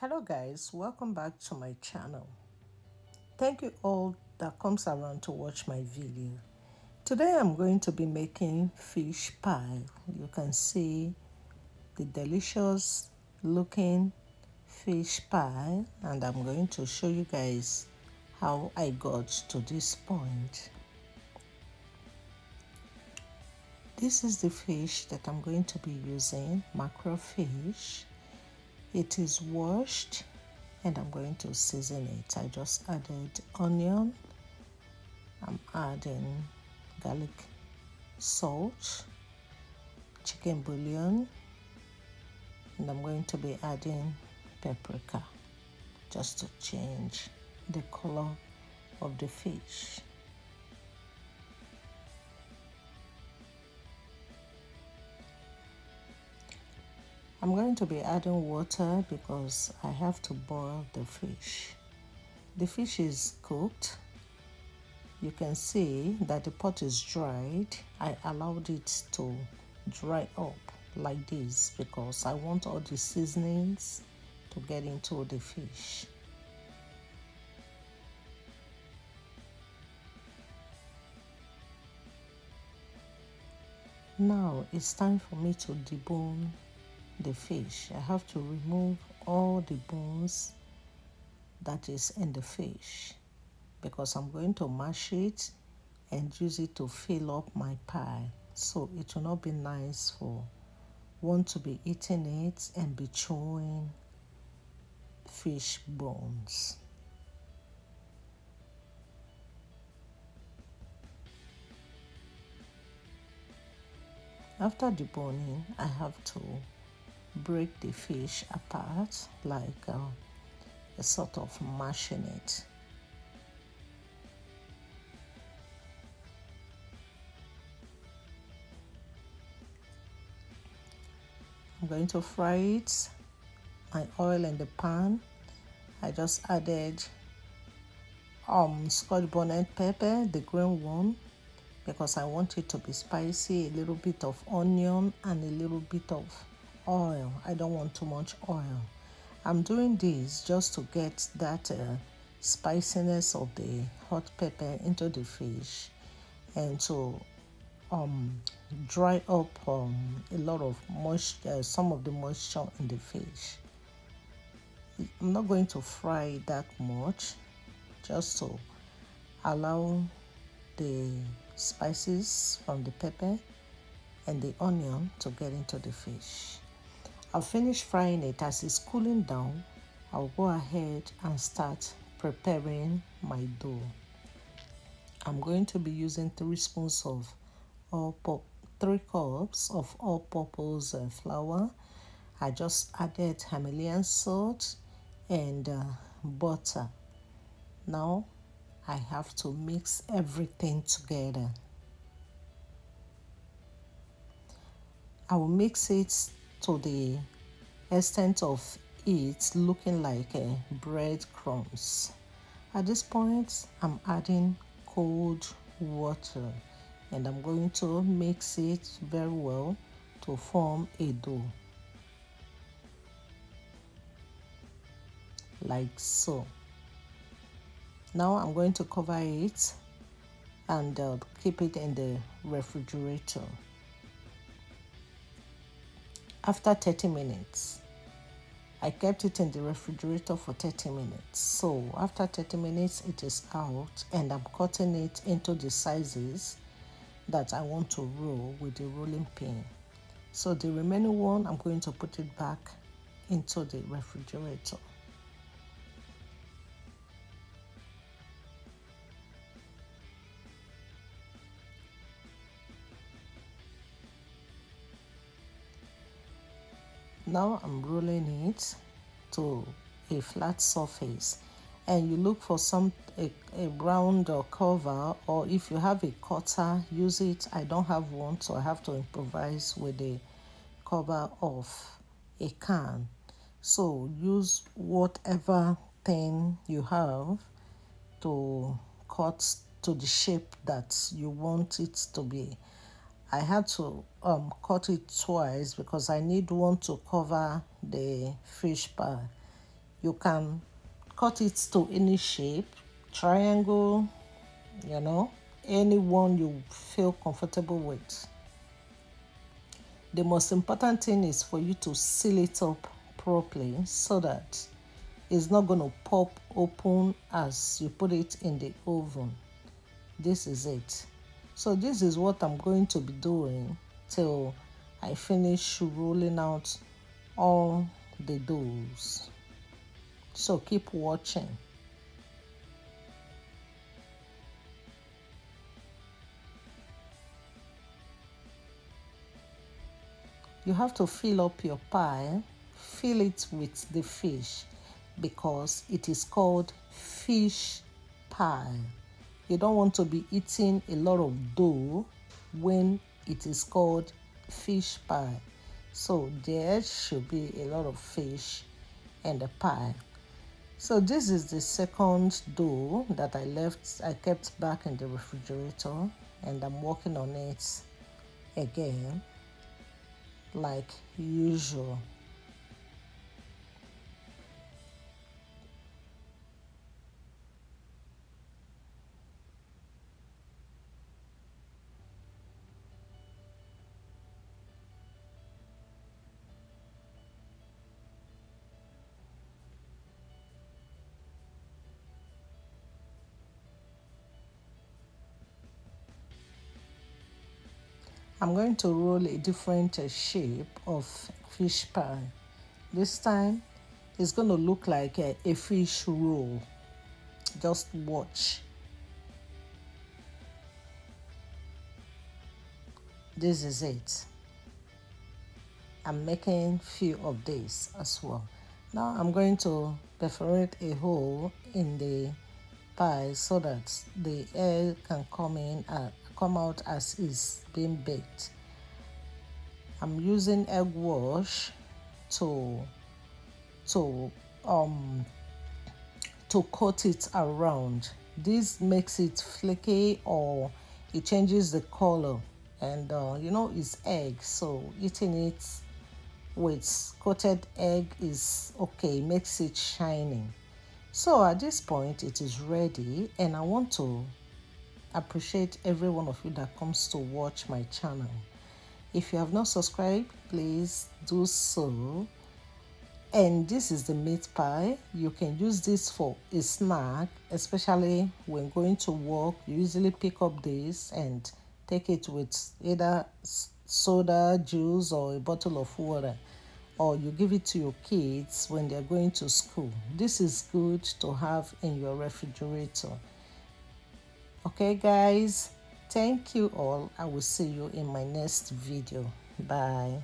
Hello guys, welcome back to my channel. Thank you all that comes around to watch my video. Today I'm going to be making fish pie. You can see the delicious looking fish pie, and I'm going to show you guys how I got to this point. This is the fish that I'm going to be using, mackerel fish. It is washed and I'm going to season it. I just added onion, I'm adding garlic salt, chicken bouillon, and I'm going to be adding paprika just to change the color of the fish. I'm going to be adding water because I have to boil the fish. The fish is cooked. You can see that the pot is dried. I allowed it to dry up like this because I want all the seasonings to get into the fish. Now it's time for me to debone the fish. I have to remove all the bones that is in the fish because I'm going to mash it and use it to fill up my pie. So it will not be nice for one to be eating it and be chewing fish bones. After deboning, I have to break the fish apart like a sort of mashing it. I'm going to fry it. My oil in the pan. I just added Scotch bonnet pepper, the green one, because I want it to be spicy, a little bit of onion and a little bit of oil. I don't want too much oil. I'm doing this just to get that spiciness of the hot pepper into the fish and to dry up a lot of moisture, some of the moisture in the fish. I'm not going to fry it that much, just to allow the spices from the pepper and the onion to get into the fish. I'll finish frying it. As it's cooling down, I'll go ahead and start preparing my dough. I'm going to be using 3 spoons of 3 cups of all-purpose flour. I just added Himalayan salt and butter. Now I have to mix everything together. I will mix it to the extent of it looking like breadcrumbs. At this point, I'm adding cold water and I'm going to mix it very well to form a dough, like so. Now I'm going to cover it and keep it in the refrigerator. After 30 minutes, I kept it in the refrigerator for 30 minutes. So after 30 minutes, it is out and I'm cutting it into the sizes that I want to roll with the rolling pin. So the remaining one, I'm going to put it back into the refrigerator. Now I'm rolling it to a flat surface, and you look for a round or cover, or if you have a cutter, use it. I don't have one, so I have to improvise with the cover of a can. So use whatever thing you have to cut to the shape that you want it to be. I had to cut it twice because I need one to cover the fish pie You can cut it to any shape, triangle, you know, any one you feel comfortable with. The most important thing is for you to seal it up properly so that it's not going to pop open as you put it in the oven. This is it. So this is what I'm going to be doing till I finish rolling out all the doughs. So keep watching. You have to fill up your pie, fill it with the fish because it is called fish pie. You don't want to be eating a lot of dough when it is called fish pie. So there should be a lot of fish in the pie. So this is the second dough that I kept back in the refrigerator, and I'm working on it again like usual. I'm going to roll a different shape of fish pie. This time it's going to look like a fish roll. Just watch. This is it. I'm making few of this as well. Now I'm going to perforate a hole in the pie so that the air can come out as is being baked. I'm using egg wash to to um to coat it around. This makes it flaky or it changes the color, and it's egg, so eating it with coated egg is okay, makes it shining. So at this point it is ready, and I want to appreciate every one of you that comes to watch my channel. If you have not subscribed, please do so. And this is the meat pie. You can use this for a snack, especially when going to work. You usually pick up this and take it with either soda, juice, or a bottle of water, or you give it to your kids when they're going to school. This is good to have in your refrigerator. Okay, guys, thank you all. I will see you in my next video. Bye.